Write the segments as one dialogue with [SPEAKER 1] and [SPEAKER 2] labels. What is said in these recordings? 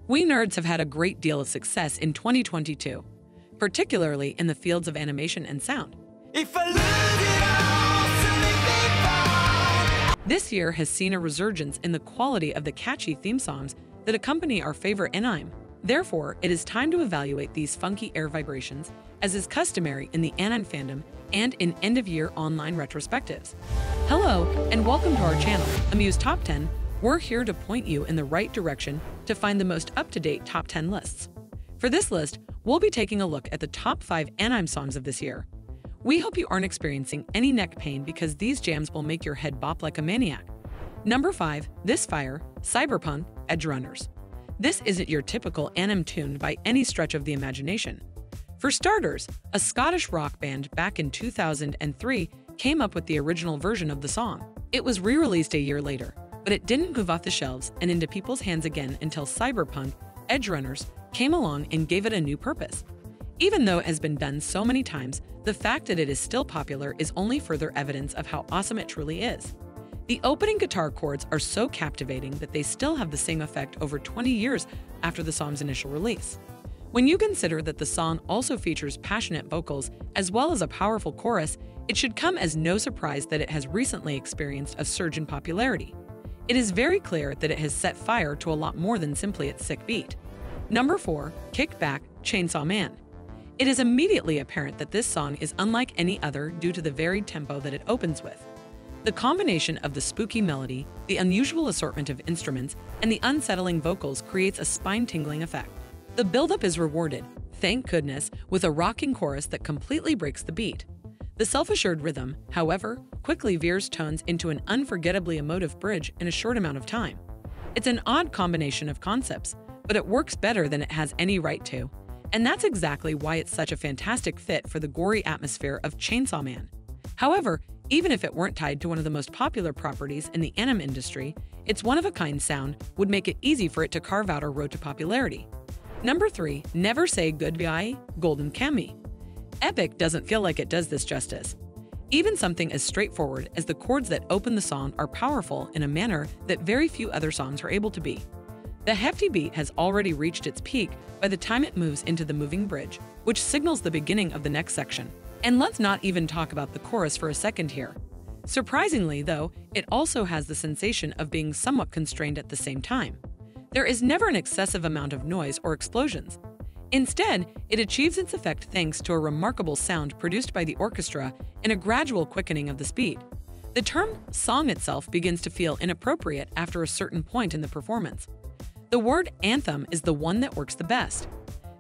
[SPEAKER 1] We nerds have had a great deal of success in 2022, particularly in the fields of animation and sound.
[SPEAKER 2] If I lose it all, so
[SPEAKER 1] This year has seen a resurgence in the quality of the catchy theme songs that accompany our favorite anime. Therefore, it is time to evaluate these funky air vibrations, as is customary in the anime fandom and in end-of-year online retrospectives. Hello, and welcome to our channel, Amuse Top 10. We're here to point you in the right direction to find the most up-to-date top 10 lists. For this list, we'll be taking a look at the top 5 anime songs of this year. We hope you aren't experiencing any neck pain because these jams will make your head bop like a maniac. Number 5, This Fire, Cyberpunk, Edgerunners. This isn't your typical anime tune by any stretch of the imagination. For starters, a Scottish rock band back in 2003 came up with the original version of the song. It was re-released a year later, but it didn't move off the shelves and into people's hands again until Cyberpunk, Edgerunners came along and gave it a new purpose. Even though it has been done so many times, the fact that it is still popular is only further evidence of how awesome it truly is. The opening guitar chords are so captivating that they still have the same effect over 20 years after the song's initial release. When you consider that the song also features passionate vocals as well as a powerful chorus, it should come as no surprise that it has recently experienced a surge in popularity. It is very clear that it has set fire to a lot more than simply its sick beat. Number 4, Kick Back, Chainsaw Man. It is immediately apparent that this song is unlike any other due to the varied tempo that it opens with. The combination of the spooky melody, the unusual assortment of instruments, and the unsettling vocals creates a spine-tingling effect. The buildup is rewarded, thank goodness, with a rocking chorus that completely breaks the beat. The self-assured rhythm, however, quickly veers tones into an unforgettably emotive bridge in a short amount of time. It's an odd combination of concepts, but it works better than it has any right to. And that's exactly why it's such a fantastic fit for the gory atmosphere of Chainsaw Man. However, even if it weren't tied to one of the most popular properties in the anime industry, its one-of-a-kind sound would make it easy for it to carve out a road to popularity. Number 3, Never Say Goodbye, Golden Kamuy. Epic doesn't feel like it does this justice. Even something as straightforward as the chords that open the song are powerful in a manner that very few other songs are able to be. The hefty beat has already reached its peak by the time it moves into the moving bridge, which signals the beginning of the next section. And let's not even talk about the chorus for a second here. Surprisingly, though, it also has the sensation of being somewhat constrained at the same time. There is never an excessive amount of noise or explosions. Instead, it achieves its effect thanks to a remarkable sound produced by the orchestra and a gradual quickening of the speed. The term song itself begins to feel inappropriate after a certain point in the performance. The word anthem is the one that works the best.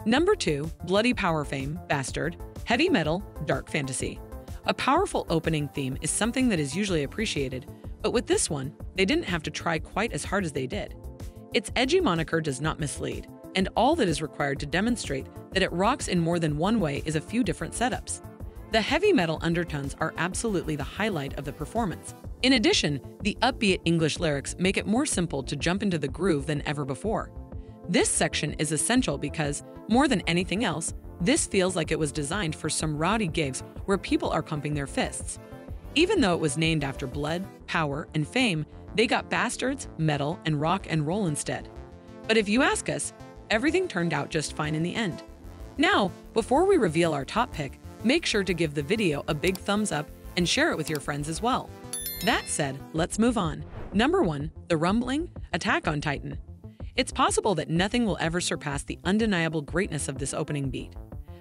[SPEAKER 1] Number 2, Bloody Power Fame, Bastard, Heavy Metal, Dark Fantasy. A powerful opening theme is something that is usually appreciated, but with this one, they didn't have to try quite as hard as they did. Its edgy moniker does not mislead, and all that is required to demonstrate that it rocks in more than one way is a few different setups. The heavy metal undertones are absolutely the highlight of the performance. In addition, the upbeat English lyrics make it more simple to jump into the groove than ever before. This section is essential because, more than anything else, this feels like it was designed for some rowdy gigs where people are pumping their fists. Even though it was named after blood, power, and fame, they got bastards, metal, and rock and roll instead. But if you ask us, everything turned out just fine in the end. Now, before we reveal our top pick, make sure to give the video a big thumbs up and share it with your friends as well. That said, let's move on. Number 1, The Rumbling, Attack on Titan. It's possible that nothing will ever surpass the undeniable greatness of this opening beat.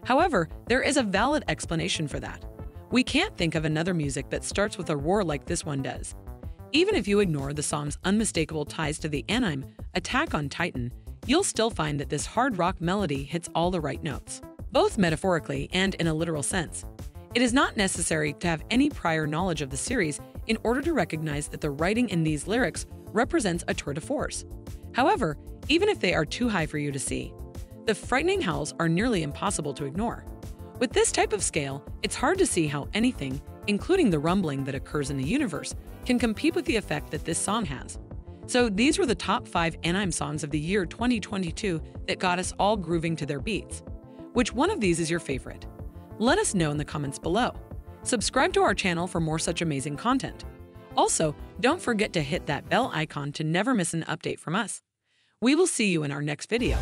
[SPEAKER 1] However, there is a valid explanation for that. We can't think of another music that starts with a roar like this one does. Even if you ignore the song's unmistakable ties to the anime Attack on Titan, you'll still find that this hard rock melody hits all the right notes, both metaphorically and in a literal sense. It is not necessary to have any prior knowledge of the series in order to recognize that the writing in these lyrics represents a tour de force. However, even if they are too high for you to see, the frightening howls are nearly impossible to ignore. With this type of scale, it's hard to see how anything, including the rumbling that occurs in the universe, can compete with the effect that this song has. So these were the top 5 anime songs of the year 2022 that got us all grooving to their beats. Which one of these is your favorite? Let us know in the comments below. Subscribe to our channel for more such amazing content. Also, don't forget to hit that bell icon to never miss an update from us. We will see you in our next video.